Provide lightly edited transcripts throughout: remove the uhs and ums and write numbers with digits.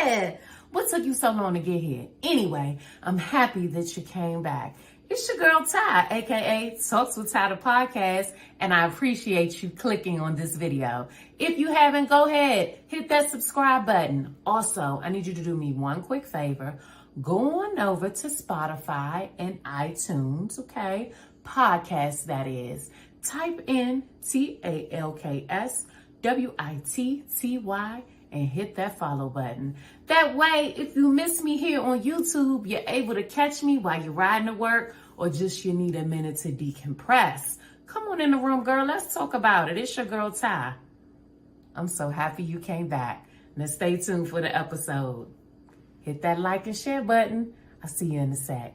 Yeah. What took you so long to get here? Anyway, I'm happy that you came back. It's your girl Ty, aka Talks with Ty the podcast, and I appreciate you clicking on this video. If you haven't, go ahead, hit that subscribe button. Also, I need you to do me one quick favor. Go on over to Spotify and iTunes, okay? Podcast, that is. Type in TalksWitTy and hit that follow button. That way, if you miss me here on YouTube, you're able to catch me while you're riding to work or just you need a minute to decompress. Come on in the room, girl. Let's talk about it. It's your girl, Ty. I'm so happy you came back. Now stay tuned for the episode. Hit that like and share button. I'll see you in a sec.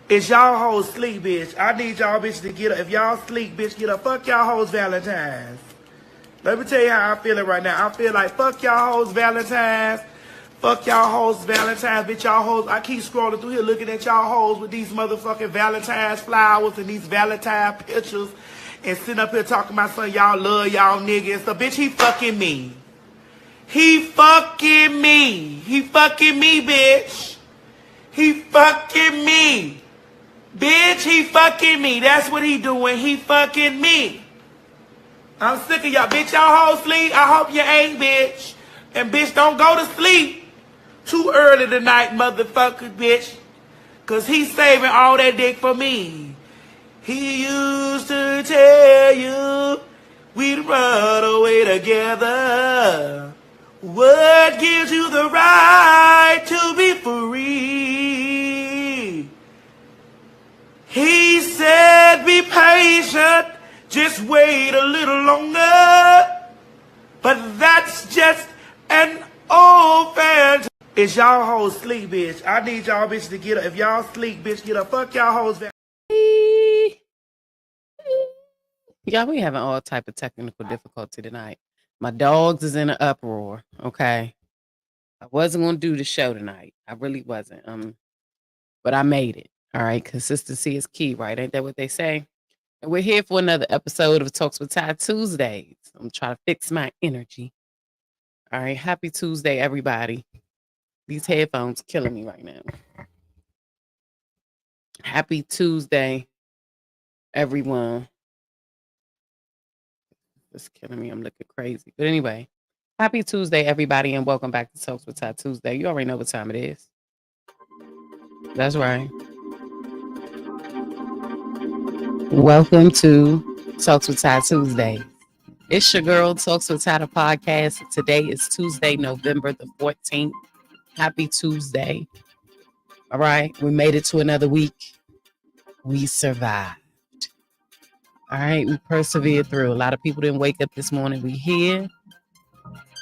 It's y'all hoes sleep, bitch. I need y'all bitches to get up. If y'all sleep, bitch, get up. Fuck y'all hoes Valentine's. Let me tell you how I feel it right now. I feel like fuck y'all hoes Valentine's. Fuck y'all hoes Valentine's, bitch. Y'all hoes. I keep scrolling through here looking at y'all hoes with these motherfucking Valentine's flowers and these Valentine pictures and sitting up here talking about something y'all love y'all niggas. So, bitch, he fucking me. He fucking me. He fucking me, bitch. He fucking me. Bitch, he fucking me. That's what he doing. He fucking me. I'm sick of y'all. Bitch, y'all hoes sleep. I hope you ain't, bitch. And bitch, don't go to sleep too early tonight, motherfucker, bitch. Cause he's saving all that dick for me. He used to tell you we'd run away together. What gives you the right to be free? He said, be patient, just wait a little longer. But that's just an old fantasy. It's y'all hoes sleep, bitch. I need y'all bitches to get up. If y'all sleep, bitch, get up. Fuck y'all hoes. Y'all, we having all type of technical difficulty tonight. My dogs is in an uproar, okay? I wasn't going to do the show tonight. I really wasn't. But I made it. All right, consistency is key, right? Ain't that what they say? And we're here for another episode of Talks with Ty Tuesdayz. I'm trying to fix my energy. All right, happy Tuesday, everybody. These headphones killing me right now. Happy Tuesday, everyone. It's killing me. I'm looking crazy. But anyway, happy Tuesday, everybody, and welcome back to Talks with Ty Tuesday. You already know what time it is. That's right. Welcome to Talks with Ty Tuesday. It's your girl, Talks with Ty the podcast. Today is Tuesday, November the 14th. Happy Tuesday. All right, we made it to another week. We survived. All right, we persevered through. A lot of people didn't wake up this morning. We here.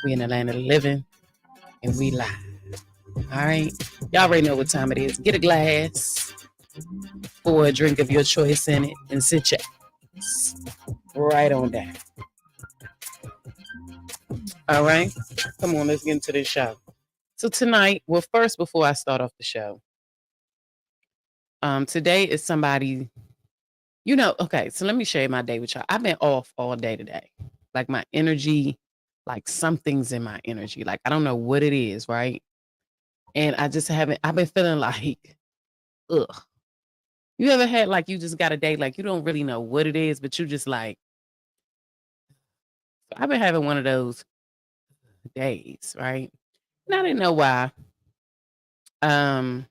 We in the land of the living. And we live. All right. Y'all already know what time it is. Get a glass. Pour a drink of your choice in it. And sit your ass right on down. All right. Come on, let's get into this show. So tonight, well, first, before I start off the show, today is somebody... okay, so let me share my day with y'all. I've been off all day today. Like my energy, like something's in my energy. Like I don't know what it is, right? And I just I've been feeling like, ugh. You ever had like you just got a day, like you don't really know what it is, but you just like, I've been having one of those days, right? And I didn't know why. I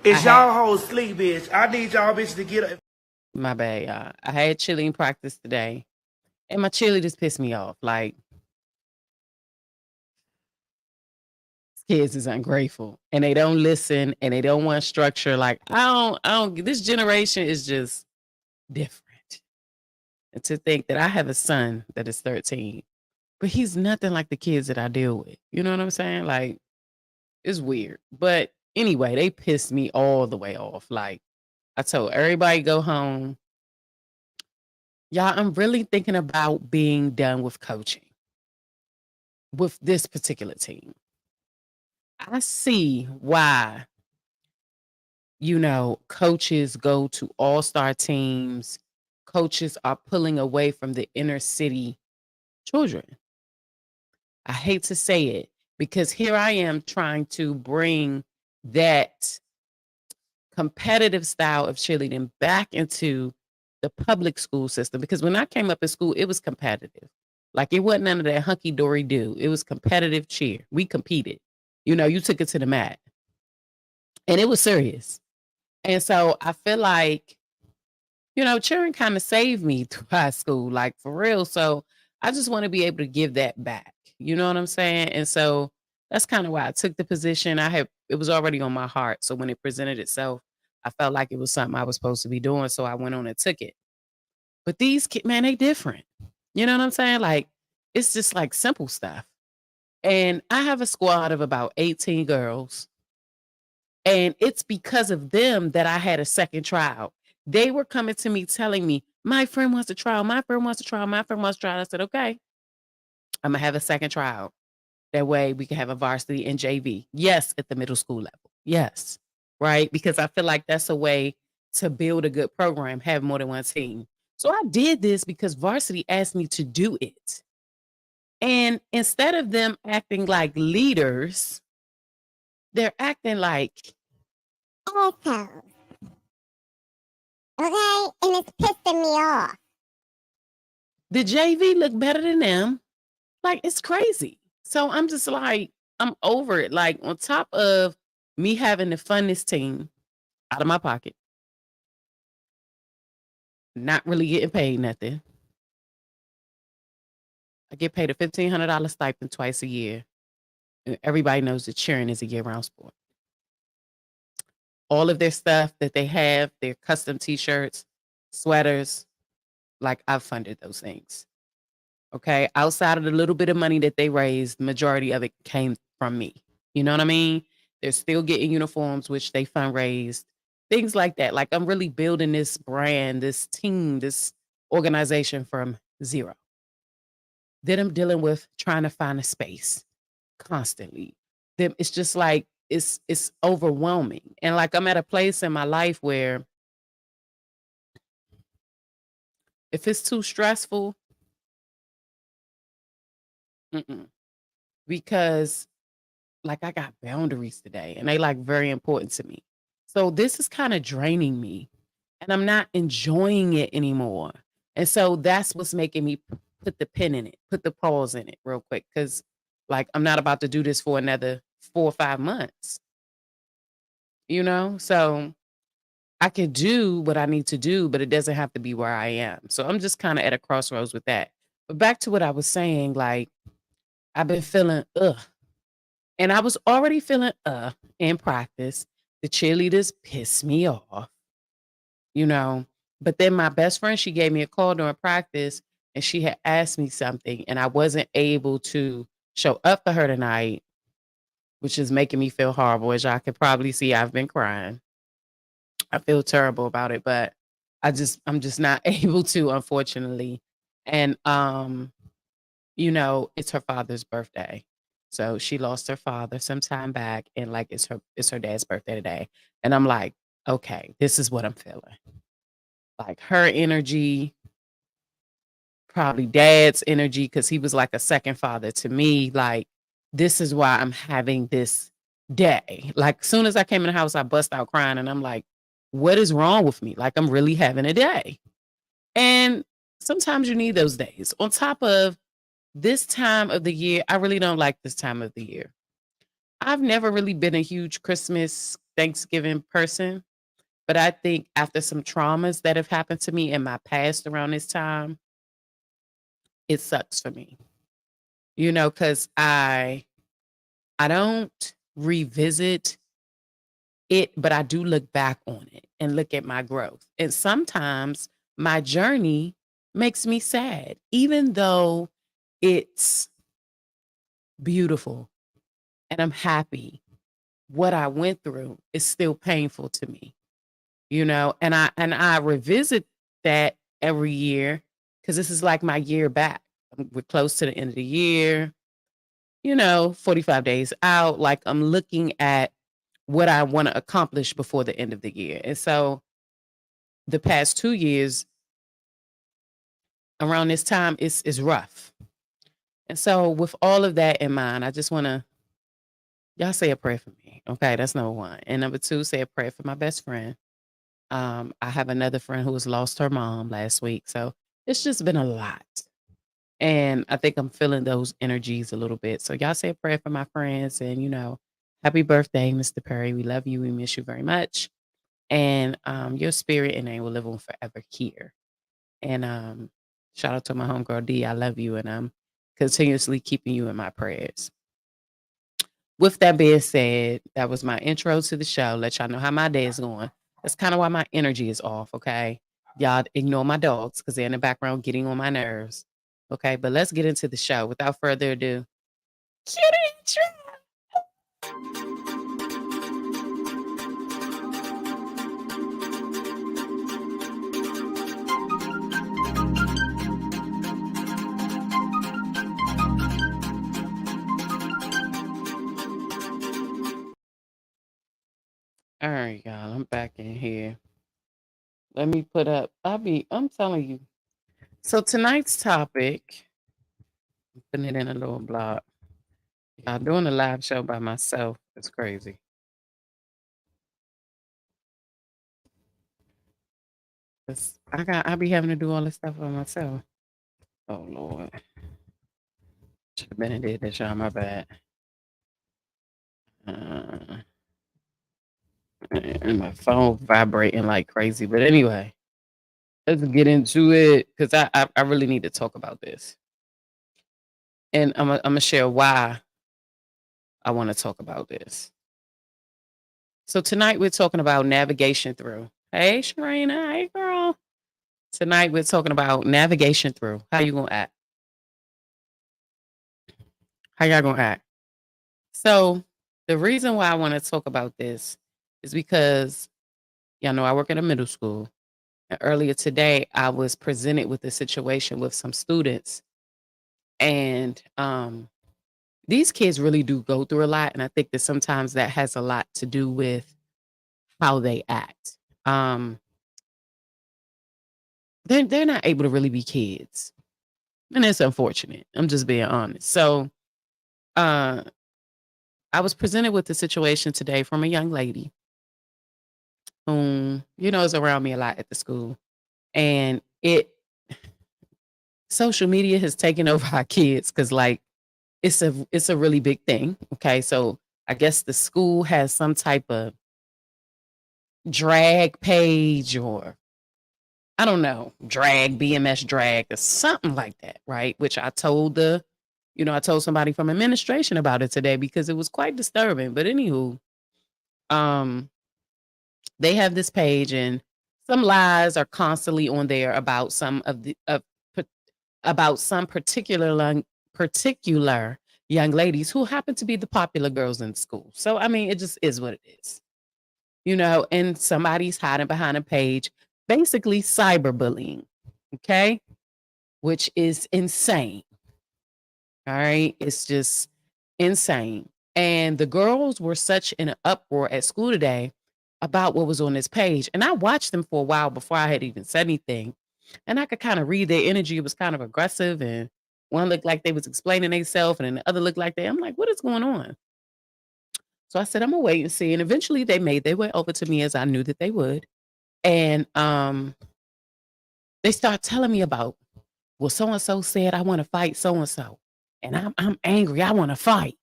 Is had y'all hoes sleep, bitch? I need y'all bitches to get up. my bad, y'all. I had cheerleading practice today, and my cheerleaders pissed me off. Like, kids is ungrateful, and they don't listen, and they don't want structure. Like, I don't. This generation is just different. And to think that I have a son that is 13, but he's nothing like the kids that I deal with. You know what I'm saying? Like, it's weird. But anyway, they pissed me all the way off. Like, I told everybody go home. Y'all, I'm really thinking about being done with coaching with this particular team. I see why, coaches go to all-star teams. Coaches are pulling away from the inner city children. I hate to say it because here I am trying to bring that competitive style of cheerleading back into the public school system. Because when I came up in school, it was competitive. Like it wasn't none of that hunky dory do. It was competitive cheer. We competed. You took it to the mat. And it was serious. And so I feel like, cheering kind of saved me through high school, like for real. So I just want to be able to give that back. You know what I'm saying? And so that's kind of why I took the position. It was already on my heart. So when it presented itself, I felt like it was something I was supposed to be doing. So I went on and took it. But these kids, man, they different. You know what I'm saying? Like, it's just like simple stuff. And I have a squad of about 18 girls. And it's because of them that I had a second trial. They were coming to me telling me, my friend wants to trial, my friend wants to trial, my friend wants to trial. I said, okay, I'm going to have a second trial. That way we can have a varsity and JV. Yes, at the middle school level. Yes, right? Because I feel like that's a way to build a good program, have more than one team. So I did this because varsity asked me to do it. And instead of them acting like leaders, they're acting like assholes. Okay? And it's pissing me off. the JV look better than them. Like, it's crazy. So I'm just like, I'm over it. Like, on top of me having to fund this team out of my pocket, not really getting paid nothing. I get paid a $1,500 stipend twice a year. And everybody knows that cheering is a year-round sport. All of their stuff that they have, their custom t-shirts, sweaters, like I've funded those things. Okay. Outside of the little bit of money that they raised, the majority of it came from me. You know what I mean? They're still getting uniforms, which they fundraised, things like that. Like I'm really building this brand, this team, this organization from zero. Then I'm dealing with trying to find a space constantly. Then it's just like it's overwhelming. And like I'm at a place in my life where if it's too stressful, because like I got boundaries today and they like very important to me. So this is kind of draining me and I'm not enjoying it anymore. And so that's what's making me put the pin in it, put the pause in it real quick. Cause like I'm not about to do this for another 4 or 5 months, So I could do what I need to do, but it doesn't have to be where I am. So I'm just kind of at a crossroads with that. But back to what I was saying, like I've been feeling and I was already feeling in practice. The cheerleaders pissed me off, But then my best friend, she gave me a call during practice and she had asked me something and I wasn't able to show up for her tonight, which is making me feel horrible. As y'all can probably see, I've been crying. I feel terrible about it, but I'm just not able to, unfortunately. And it's her father's birthday. So she lost her father some time back and like it's her dad's birthday today. And I'm like, okay, this is what I'm feeling. Like her energy, probably dad's energy, because he was like a second father to me. Like, this is why I'm having this day. Like, soon as I came in the house, I bust out crying and I'm like, what is wrong with me? Like, I'm really having a day. And sometimes you need those days. On top of this time of the year, I really don't like this time of the year. I've never really been a huge Christmas, Thanksgiving person, but I think after some traumas that have happened to me in my past around this time, it sucks for me. Because I don't revisit it, but I do look back on it and look at my growth. And sometimes my journey makes me sad, even though it's beautiful and I'm happy. What I went through is still painful to me, and I revisit that every year because this is like my year back. We're close to the end of the year, 45 days out. Like, I'm looking at what I want to accomplish before the end of the year. And so the past 2 years around this time is rough. And so with all of that in mind, I just want to, y'all say a prayer for me. Okay, that's number one. And number two, say a prayer for my best friend. I have another friend who has lost her mom last week. So it's just been a lot. And I think I'm feeling those energies a little bit. So y'all say a prayer for my friends. And, happy birthday, Mr. Perry. We love you. We miss you very much. And your spirit and name will live on forever here. And shout out to my homegirl D. I love you. And I'm continuously keeping you in my prayers. With that being said, that was my intro to the show. Let y'all know how my day is going. That's kind of why my energy is off, okay? Y'all ignore my dogs because they're in the background getting on my nerves. Okay, but let's get into the show. Without further ado, cue the intro. All right, y'all. I'm back in here. Let me put up. I'm telling you. So tonight's topic, I'm putting it in a little blog. Y'all doing a live show by myself. It's crazy. I be having to do all this stuff by myself. Oh Lord. Should have been in there this y'all, my bad. And my phone vibrating like crazy. But anyway, let's get into it because I really need to talk about this. And I'm gonna share why I want to talk about this. So tonight we're talking about navigation through. Hey Sharina, hey girl. Tonight we're talking about navigation through. How you gonna act? How y'all gonna act? So the reason why I want to talk about this is because y'all know I work at a middle school. And earlier today, I was presented with a situation with some students. And these kids really do go through a lot. And I think that sometimes that has a lot to do with how they act. They're not able to really be kids. And it's unfortunate. I'm just being honest. So I was presented with a situation today from a young lady whom, is around me a lot at the school. And social media has taken over our kids because like it's a really big thing. Okay. So I guess the school has some type of drag page or I don't know, BMS drag or something like that, right? Which I told I told somebody from administration about it today because it was quite disturbing. But anywho, they have this page and some lies are constantly on there about some particular young ladies who happen to be the popular girls in school. So I mean, it just is what it is. And somebody's hiding behind a page, basically cyberbullying, okay? Which is insane. All right, it's just insane. And the girls were such in an uproar at school today about what was on this page. And I watched them for a while before I had even said anything. And I could kind of read their energy. It was kind of aggressive. And one looked like they was explaining themselves and then the other looked like I'm like, what is going on? So I said, I'm going to wait and see. And eventually they made their way over to me as I knew that they would. And they start telling me about, well, so and so said I want to fight so and so, and I'm angry. I want to fight.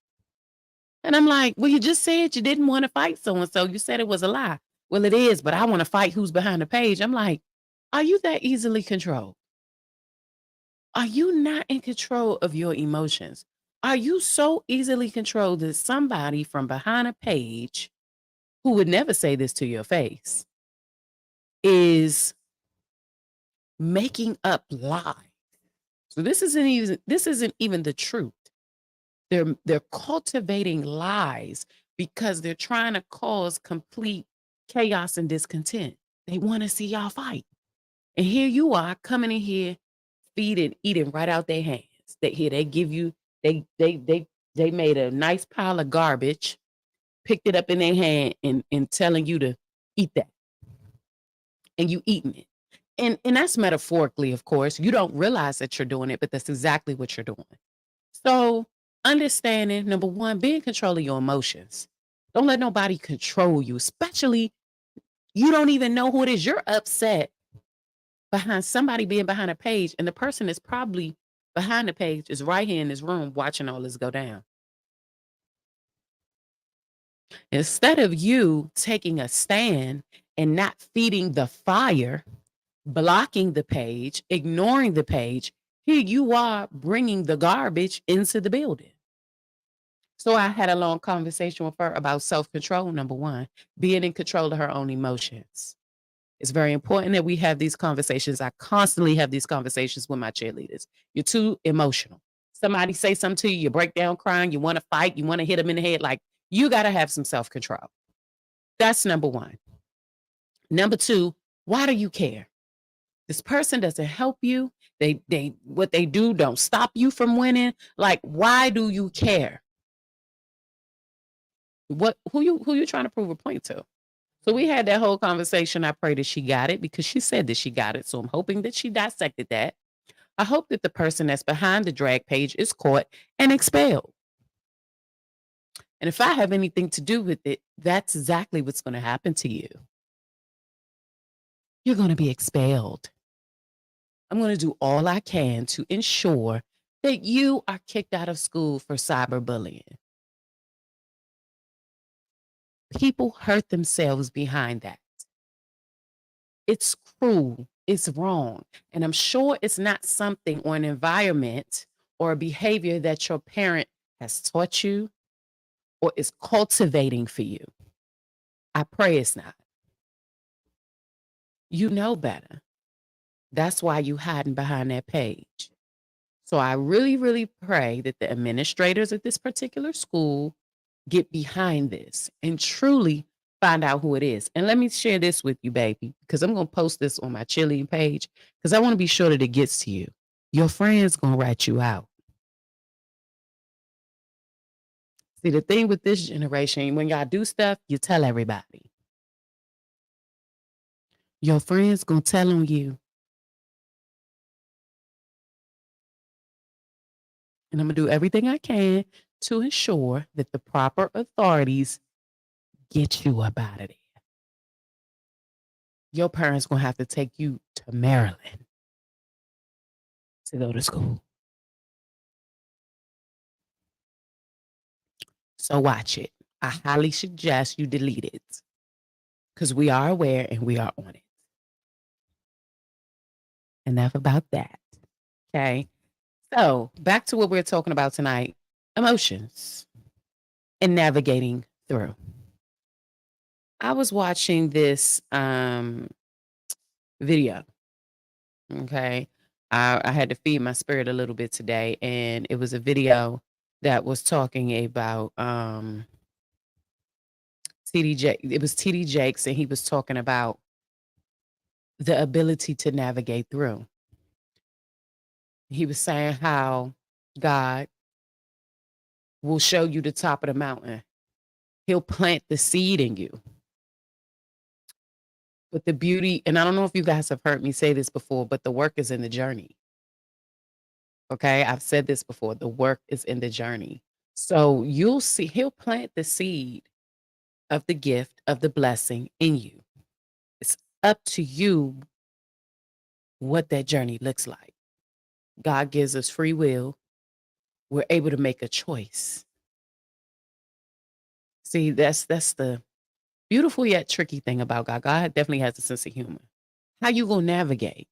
And I'm like, well, you just said you didn't want to fight so and so. You said it was a lie. Well, it is, but I want to fight who's behind the page. I'm like, are you that easily controlled? Are you not in control of your emotions? Are you so easily controlled that somebody from behind a page who would never say this to your face is making up lies? So this isn't even the truth. They're cultivating lies because they're trying to cause complete chaos and discontent. They want to see y'all fight. And here you are coming in here, feeding, eating right out their hands. They give you, they made a nice pile of garbage, picked it up in their hand and telling you to eat that. And you eating it. And that's metaphorically, of course. You don't realize that you're doing it, but that's exactly what you're doing. So understanding, number one, be in control of your emotions. Don't let nobody control you, especially you don't even know who it is. You're upset behind somebody being behind a page, and the person that's probably behind the page is right here in this room watching all this go down. Instead of you taking a stand and not feeding the fire, blocking the page, ignoring the page, here you are bringing the garbage into the building. So I had a long conversation with her about self-control, number one, being in control of her own emotions. It's very important that we have these conversations. I constantly have these conversations with my cheerleaders. You're too emotional. Somebody say something to you, you break down crying, you want to fight, you want to hit them in the head. Like, you got to have some self-control. That's number one. Number two, why do you care? This person doesn't help you. What they do don't stop you from winning. Like, why do you care? Who you trying to prove a point to? So we had that whole conversation. I pray that she got it because she said that she got it. So I'm hoping that she dissected that. I hope that the person that's behind the drag page is caught and expelled. And if I have anything to do with it, that's exactly what's going to happen to you. You're going to be expelled. I'm going to do all I can to ensure that you are kicked out of school for cyberbullying. People hurt themselves behind that. It's cruel. It's wrong. And I'm sure it's not something or an environment or a behavior that your parent has taught you or is cultivating for you. I pray it's not. You know better. That's why you hiding behind that page. So I really, really pray that the administrators at this particular school get behind this and truly find out who it is. And let me share this with you, baby, because I'm going to post this on my cheerleading page because I want to be sure that it gets to you. Your friend's going to rat you out. See, the thing with this generation, when y'all do stuff, you tell everybody. Your friend's going to tell on you. And I'm going to do everything I can to ensure that the proper authorities get you up out of there. Your parents going to have to take you to Maryland to go to school. So watch it. I highly suggest you delete it because we are aware and we are on it. Enough about that. Okay. So back to what we're talking about tonight, emotions and navigating through. I was watching this video. Okay. I had to feed my spirit a little bit today, and it was a video that was talking about TD it was TD Jakes, and he was talking about the ability to navigate through. He was saying how God will show you the top of the mountain. He'll plant the seed in you. But the beauty, and I don't know if you guys have heard me say this before, but the work is in the journey. Okay, I've said this before. The work is in the journey. So you'll see, he'll plant the seed of the gift of the blessing in you. It's up to you what that journey looks like. God gives us free will. We're able to make a choice. See, that's the beautiful yet tricky thing about God. God definitely has a sense of humor. How you gonna navigate?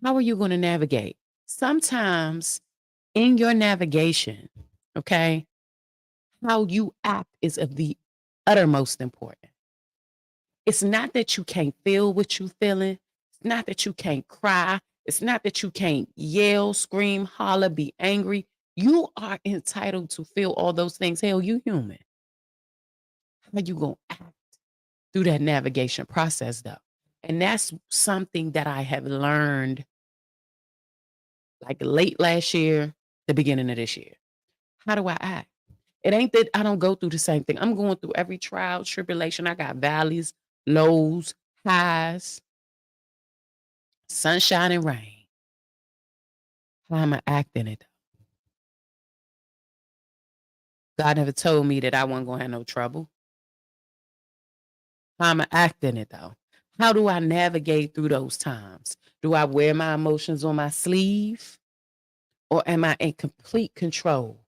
How are you gonna navigate? Sometimes in your navigation, okay, how you act is of the uttermost important. It's not that you can't feel what you're feeling. It's not that you can't cry. It's not that you can't yell, scream, holler, be angry. You are entitled to feel all those things. Hell, you human. How you gonna act through that navigation process though? And that's something that I have learned like late last year, the beginning of this year. How do I act? It ain't that I don't go through the same thing. I'm going through every trial, tribulation. I got valleys, lows, highs, sunshine and rain. How am I acting it? God never told me that I wasn't going to have no trouble. How am I acting it though? How do I navigate through those times? Do I wear my emotions on my sleeve? Or am I in complete control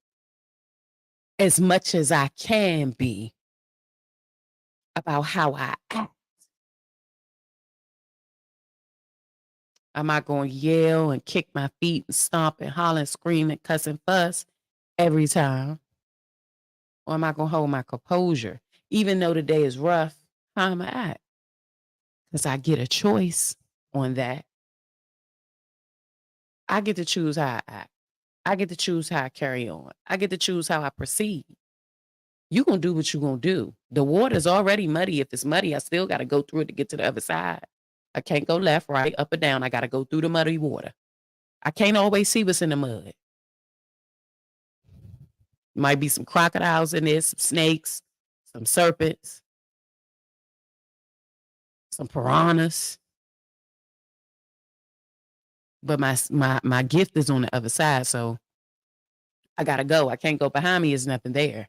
as much as I can be about how I act? Am I going to yell and kick my feet and stomp and holler and scream and cuss and fuss every time? Or am I going to hold my composure? Even though the day is rough, how am I act? Because I get a choice on that. I get to choose how I act. I get to choose how I carry on. I get to choose how I proceed. You're going to do what you're going to do. The water's already muddy. If it's muddy, I still got to go through it to get to the other side. I can't go left, right, up or down. I got to go through the muddy water. I can't always see what's in the mud. Might be some crocodiles in there, some snakes, some serpents, some piranhas. But my gift is on the other side, so I got to go. I can't go behind me. There's nothing there.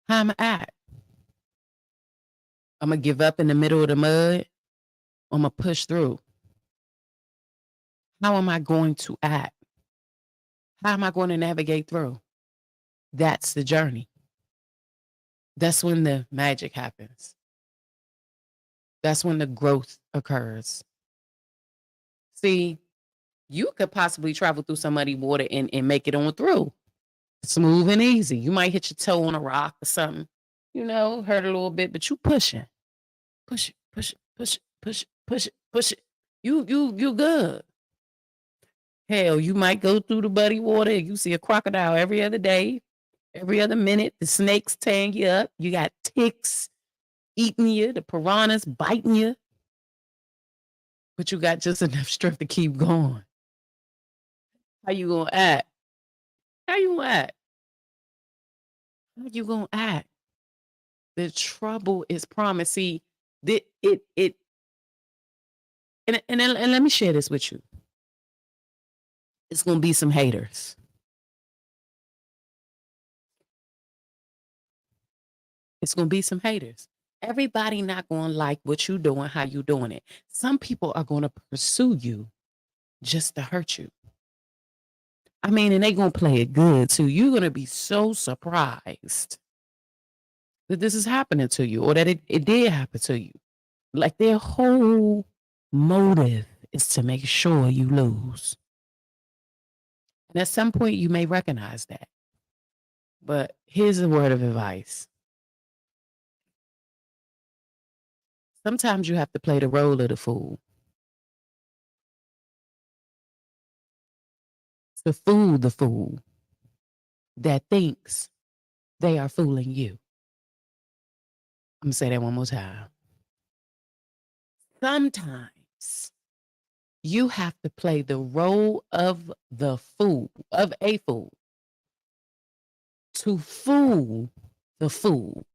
How am I at? I'm going to give up in the middle of the mud. I'm going to push through. How am I going to act? How am I going to navigate through? That's the journey. That's when the magic happens. That's when the growth occurs. See, you could possibly travel through some muddy water and make it on through. Smooth and easy. You might hit your toe on a rock or something, hurt a little bit, but you pushing. Push it, push it, push it, push it, push it, push it. You good. Hell, you might go through the muddy water and you see a crocodile every other day, every other minute. The snakes tearing you up. You got ticks eating you, the piranhas biting you. But you got just enough strength to keep going. How you gonna act? How you gonna act? How you gonna act? The trouble is promised. See, and let me share this with you. It's gonna be some haters. It's gonna be some haters. Everybody not gonna like what you doing, how you doing it. Some people are gonna pursue you just to hurt you. I mean, and they gonna play it good too. You're gonna be so surprised that this is happening to you or that it did happen to you. Like their whole motive is to make sure you lose. And at some point you may recognize that. But here's a word of advice. Sometimes you have to play the role of the fool. To fool the fool that thinks they are fooling you. I'm gonna say that one more time. Sometimes you have to play the role of the fool, of a fool, to fool the fool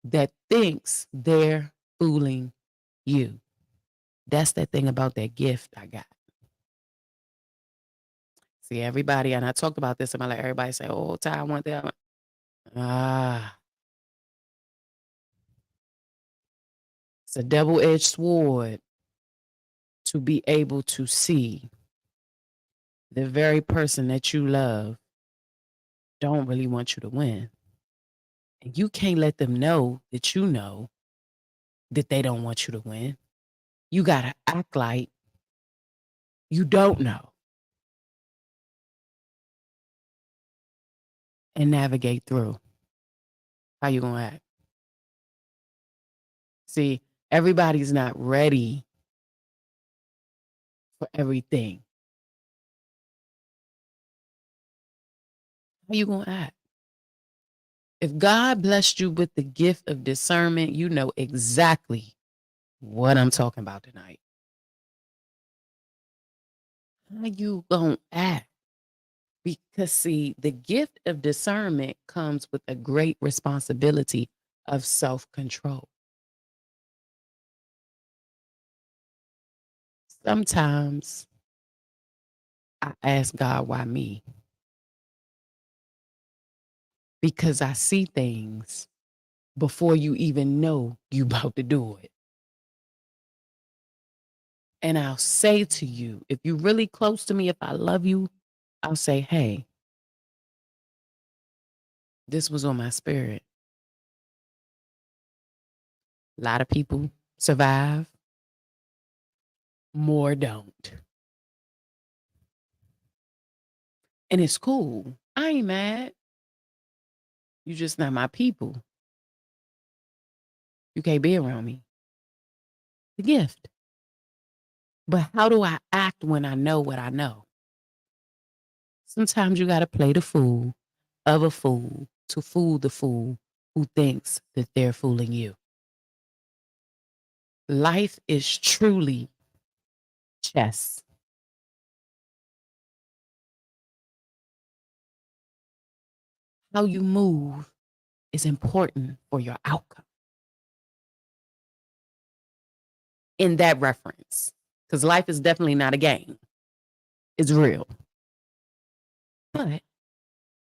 that thinks they're fooling you. That's that thing about that gift I got. See, everybody, and I talked about this, and I let everybody say, oh, Ty, I want that. It's a double-edged sword to be able to see the very person that you love don't really want you to win. And you can't let them know that they don't want you to win. You got to act like you don't know and navigate through. How you going to act? See, everybody's not ready for everything. How you going to act? If God blessed you with the gift of discernment, you know exactly what I'm talking about tonight. How you going to act? Because, see, the gift of discernment comes with a great responsibility of self-control. Sometimes I ask God, why me? Because I see things before you even know you about to do it. And I'll say to you, if you're really close to me, if I love you, I'll say, hey, this was on my spirit. A lot of people survive, more don't. And it's cool. I ain't mad. You just not my people. You can't be around me. The gift. But how do I act when I know what I know? Sometimes you got to play the fool of a fool to fool the fool who thinks that they're fooling you. Life is truly chess. How you move is important for your outcome. In that reference, because life is definitely not a game. It's real. But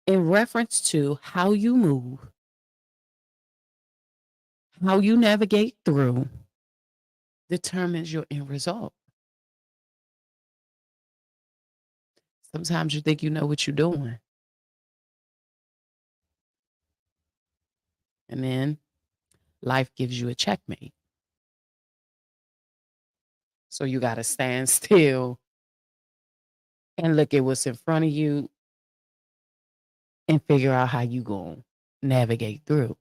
in reference to how you move, how you navigate through, determines your end result. Sometimes you think you know what you're doing. And then life gives you a checkmate. So you got to stand still and look at what's in front of you and figure out how you going to navigate through,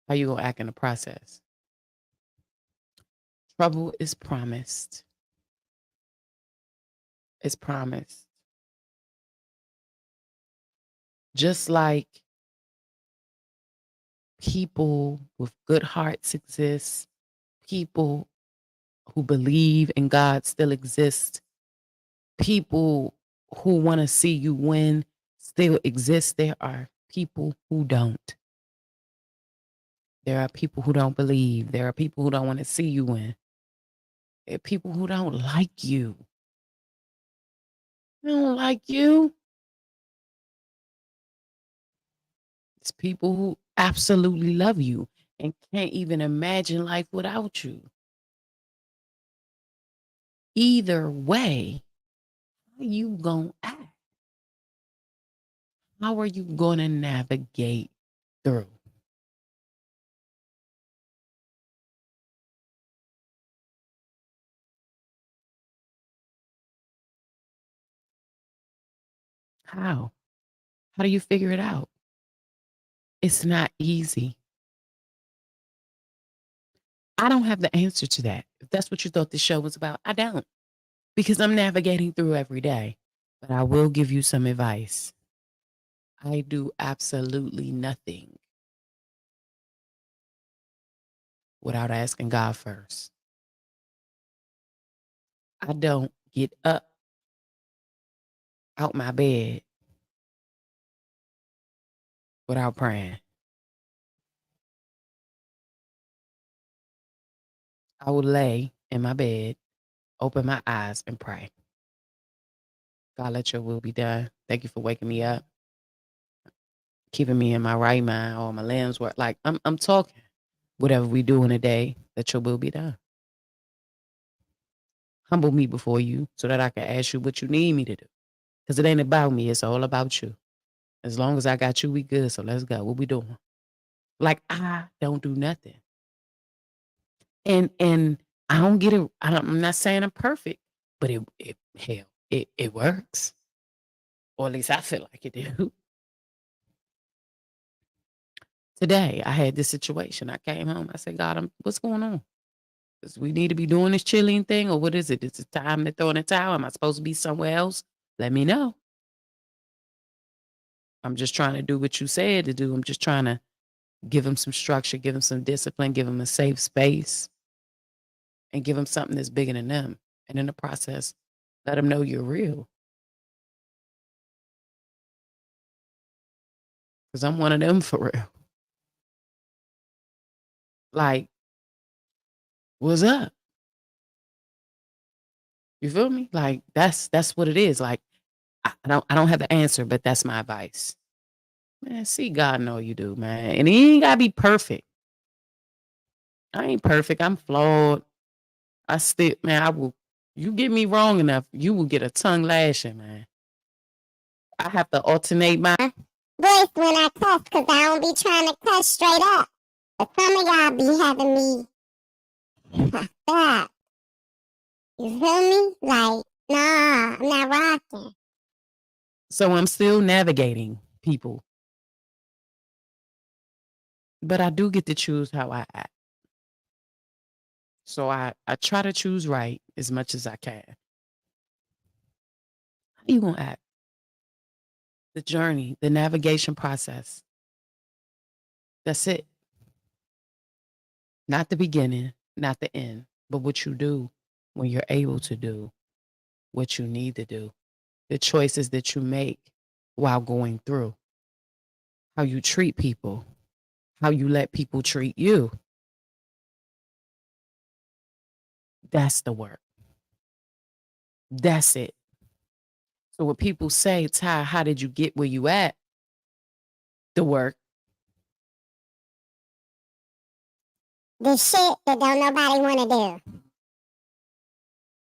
how you going to act in the process. Trouble is promised. It's promised. Just like people with good hearts exist, people who believe in God still exist, people who want to see you win still exist. There are people who don't. There are people who don't believe. There are people who don't want to see you win. There are people who don't like you. They don't like you. It's people who absolutely love you and can't even imagine life without you. Either way, how you gonna act? How are you gonna navigate through? How? How do you figure it out? It's not easy. I don't have the answer to that. If that's what you thought this show was about, I don't. Because I'm navigating through every day. But I will give you some advice. I do absolutely nothing without asking God first. I don't get up out my bed without praying. I will lay in my bed, open my eyes, and pray. God, let your will be done. Thank you for waking me up, keeping me in my right mind, all my limbs work. Like I'm talking. Whatever we do in a day, Let your will be done. Humble me before you so that I can ask you what you need me to do. Because it ain't about me. It's all about you. As long as I got you, we good. So let's go. What we doing? Like, I don't do nothing. And I don't get it. I'm not saying I'm perfect, but it works. Or at least I feel like it do. Today, I had this situation. I came home. I said, God, what's going on? Because we need to be doing this chilling thing, or what is it? Is it time to throw in the towel? Am I supposed to be somewhere else? Let me know. I'm just trying to do what you said to do. I'm just trying to give them some structure, give them some discipline, give them a safe space, and give them something that's bigger than them. And in the process, let them know you're real. Because I'm one of them for real. Like, what's up? You feel me? Like, that's what it is. Like, I don't have the answer, but that's my advice. Man, see, God know you do, man. And he ain't gotta be perfect. I ain't perfect. I'm flawed. I still, man, you get me wrong enough, you will get a tongue lashing, man. I have to alternate my voice when I cuss, because I don't be trying to cuss straight up. But some of y'all be having me like that. You feel me? Like, nah, I'm not rocking. So I'm still navigating people. But I do get to choose how I act. So I try to choose right as much as I can. How you gonna act? The journey, the navigation process. That's it. Not the beginning, not the end, but what you do when you're able to do what you need to do. The choices that you make while going through. How you treat people. How you let people treat you. That's the work. That's it. So when people say, Ty, how did you get where you at? The work. The shit that don't nobody want to do.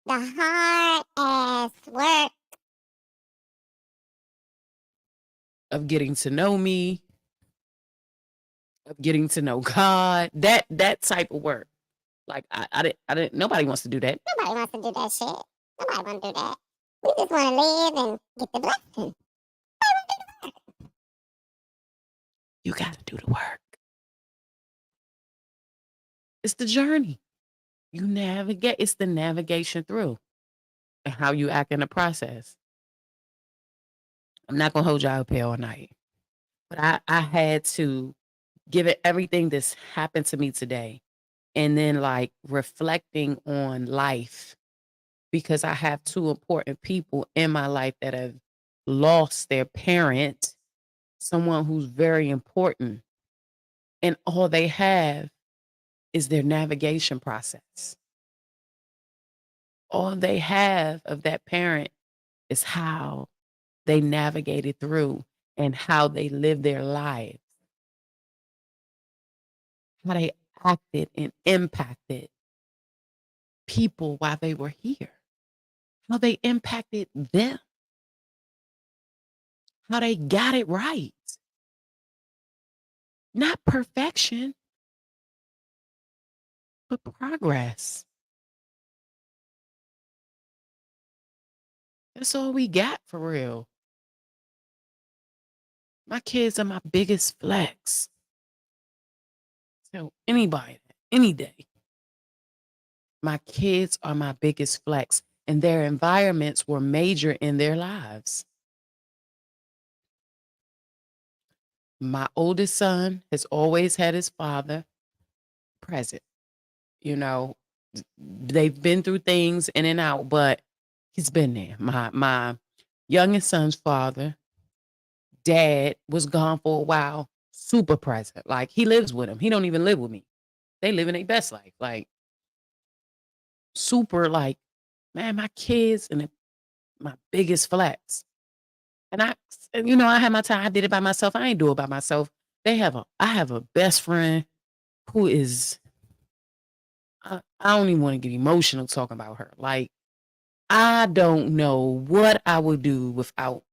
The hard ass work. Of getting to know me. Of getting to know God. That type of work. Like I didn't nobody wants to do that. Nobody wants to do that shit. Nobody want to do that. We just want to live and get the blessing. You got to do the work. It's the journey. You navigate. It's the navigation through and how you act in the process. I'm not going to hold y'all up here all night. But I had to give it everything that's happened to me today. And then like reflecting on life. Because I have two important people in my life that have lost their parent. Someone who's very important. And all they have is their navigation process. All they have of that parent is how they navigated through and how they lived their lives. How they acted and impacted people while they were here. How they impacted them. How they got it right. Not perfection, but progress. That's all we got for real. My kids are my biggest flex. So anybody, any day, my kids are my biggest flex, and their environments were major in their lives. My oldest son has always had his father present. You know, they've been through things in and out, but he's been there. My youngest son's father, dad, was gone for a while, super present. Like he lives with him. He don't even live with me. They live in their best life. Like super like, man, my kids and my biggest flex. And I had my time. I did it by myself. I ain't do it by myself. I have a best friend who is I don't even want to get emotional talking about her. Like, I don't know what I would do without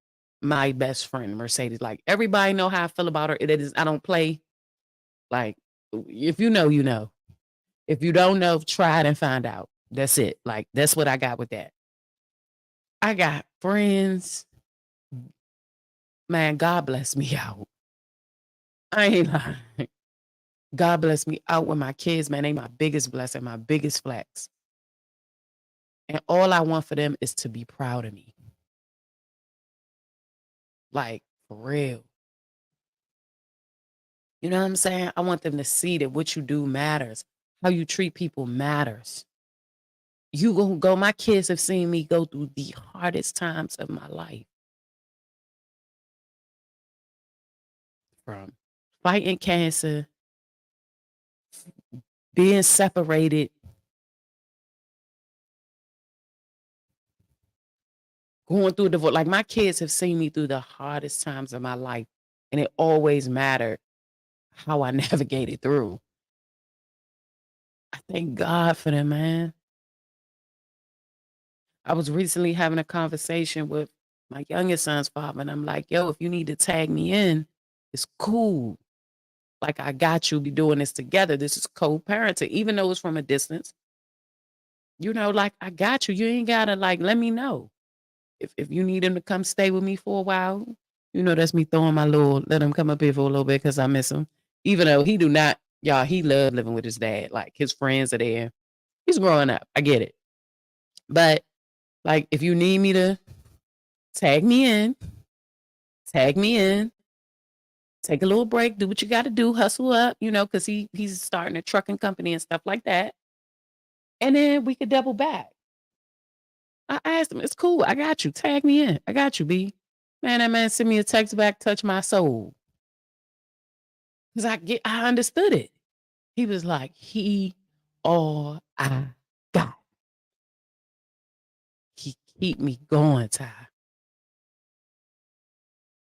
my best friend, Mercedes. Like, everybody know how I feel about her. It is, I don't play. Like, if you know, you know. If you don't know, try it and find out. That's it. Like, that's what I got with that. I got friends. Man, God bless me out. I ain't lying. God bless me out with my kids, man. They my biggest blessing, my biggest flex. And all I want for them is to be proud of me. Like, for real. You know what I'm saying? I want them to see that what you do matters. How you treat people matters. You gonna go, my kids have seen me go through the hardest times of my life. From fighting cancer, being separated, going through divorce. Like, my kids have seen me through the hardest times of my life. And it always mattered how I navigated through. I thank God for them, man. I was recently having a conversation with my youngest son's father, and I'm like, yo, if you need to tag me in, it's cool. Like, I got you. Be doing this together. This is co-parenting, even though it's from a distance. You know, like, I got you. You ain't gotta, like, let me know. If you need him to come stay with me for a while, you know, that's me throwing my little, let him come up here for a little bit because I miss him. Even though he do not, y'all, he loved living with his dad. Like, his friends are there. He's growing up. I get it. But, like, if you need me to tag me in, take a little break, do what you got to do, hustle up, you know, because he's starting a trucking company and stuff like that. And then we could double back. I asked him, it's cool. I got you. Tag me in. I got you, B. Man, that man sent me a text back, touch my soul. Because I understood it. He was like, he all I got. He keep me going, Ty.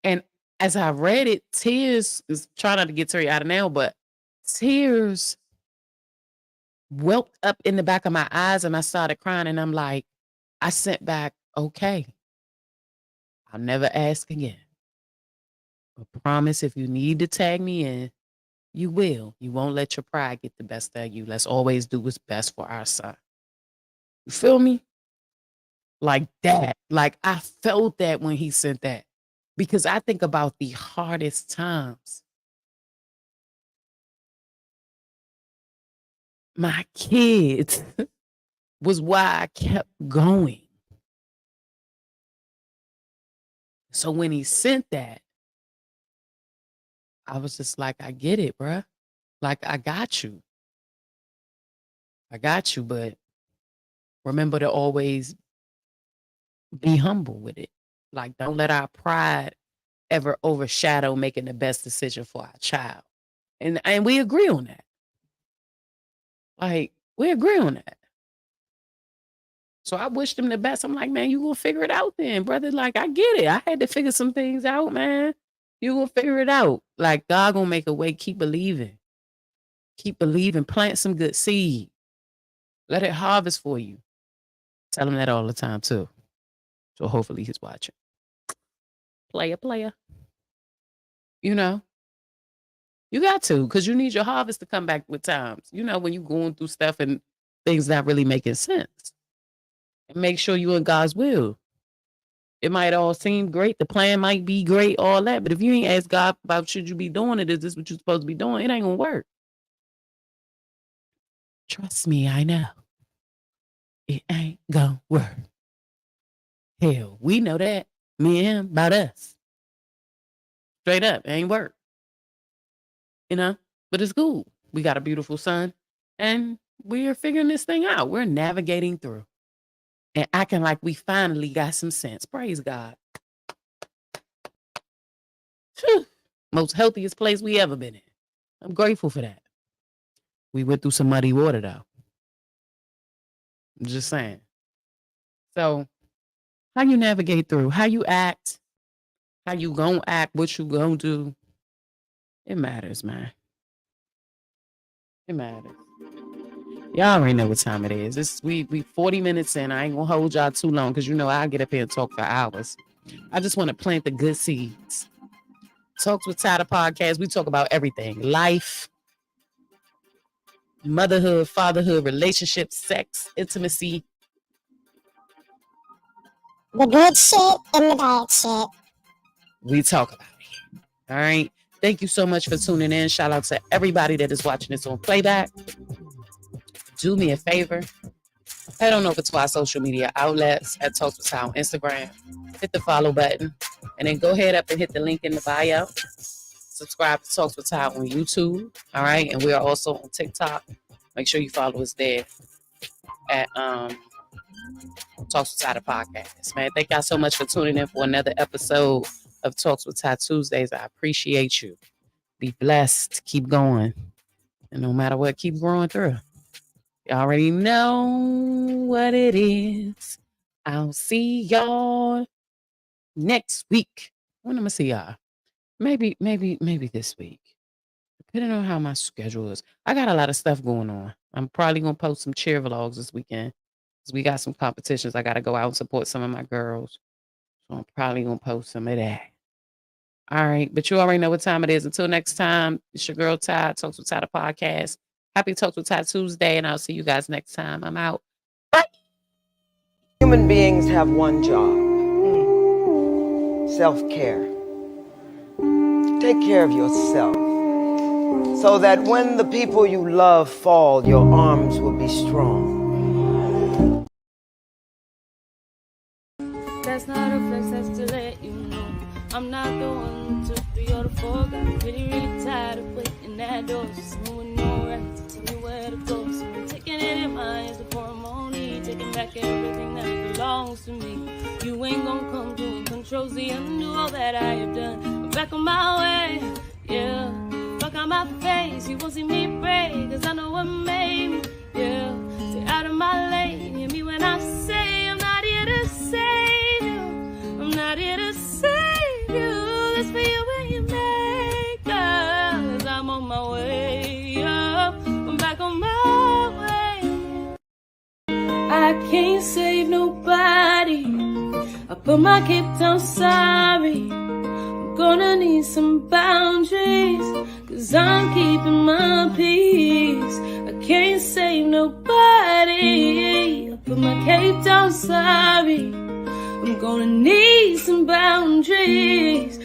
And as I read it, tears is trying not to get teary out of now, but tears welled up in the back of my eyes and I started crying and I'm like, I sent back, okay. I'll never ask again. But promise if you need to tag me in, you will. You won't let your pride get the best of you. Let's always do what's best for our son. You feel me? Like that. Like, I felt that when he sent that. Because I think about the hardest times. My kids was why I kept going. So when he sent that, I was just like, I get it, bruh. Like, I got you. I got you, but remember to always be humble with it. Like, don't let our pride ever overshadow making the best decision for our child. And we agree on that. Like, we agree on that. So I wished him the best. I'm like, man, you gonna figure it out then, brother. Like, I get it. I had to figure some things out, man. You gonna figure it out. Like, God gonna make a way. Keep believing. Keep believing. Plant some good seed. Let it harvest for you. Tell him that all the time, too. So hopefully he's watching. Player. You know, you got to, because you need your harvest to come back with times. You know, when you're going through stuff and things not really making sense. And make sure you're in God's will. It might all seem great. The plan might be great, all that. But if you ain't asked God about should you be doing it, is this what you're supposed to be doing? It ain't going to work. Trust me, I know. It ain't going to work. Hell, we know that. Me and him, about us. Straight up, it ain't work. You know? But it's cool. We got a beautiful son. And we're figuring this thing out. We're navigating through. And acting like we finally got some sense. Praise God. Whew. Most healthiest place we ever been in. I'm grateful for that. We went through some muddy water, though. I'm just saying. So, how you navigate through, how you act, how you gonna act, what you gonna do, it matters, man. It matters. Y'all already know what time it is. We 40 minutes in. I ain't gonna hold y'all too long because you know I get up here and talk for hours. I just want to plant the good seeds. Talks with Ty, the podcast. We talk about everything: life, motherhood, fatherhood, relationships, sex, intimacy. The good shit and the bad shit. We talk about it. All right. Thank you so much for tuning in. Shout out to everybody that is watching this on playback. Do me a favor. Head on over to our social media outlets at Talks with Ty on Instagram. Hit the follow button. And then go ahead up and hit the link in the bio. Subscribe to Talks with Ty on YouTube. All right. And we are also on TikTok. Make sure you follow us there at Talks with Ty, the podcast. Man, thank y'all so much for tuning in for another episode of Talks with Ty Tuesdays. I appreciate you. Be blessed. Keep going. And no matter what, keep growing through. You already know what it is. I'll see y'all next week. When am I see y'all? Maybe this week. Depending on how my schedule is. I got a lot of stuff going on. I'm probably going to post some cheer vlogs this weekend. Because we got some competitions. I got to go out and support some of my girls. So I'm probably going to post some of that. All right. But you already know what time it is. Until next time, it's your girl Ty, Talks with Ty, the podcast. Happy Talks with Ty Tuesday. And I'll see you guys next time. I'm out. Bye. Human beings have one job. Self-care. Take care of yourself. So that when the people you love fall, your arms will be strong. That's not a flex, that's to let you know I'm not the one who took 3 or 4. Got really tired of waiting that door. Just someone with no right to tell me where to go. So I'm taking it in my hands before I'm only taking back everything that belongs to me. You ain't gonna come through and control Z, undo all that I have done. I'm back on my way, yeah. Fuck on my face, you won't see me break, cause I know what made me, yeah. Stay out of my lane, hear me when I say I'm not here to save you. I'm not here to save you. That's for you and your makers. I'm on my way up, I'm back on my way. I can't save nobody, I put my cape down, sorry. I'm gonna need some boundaries, cause I'm keeping my peace. I can't save nobody, I put my cape down, sorry. I'm gonna need some boundaries,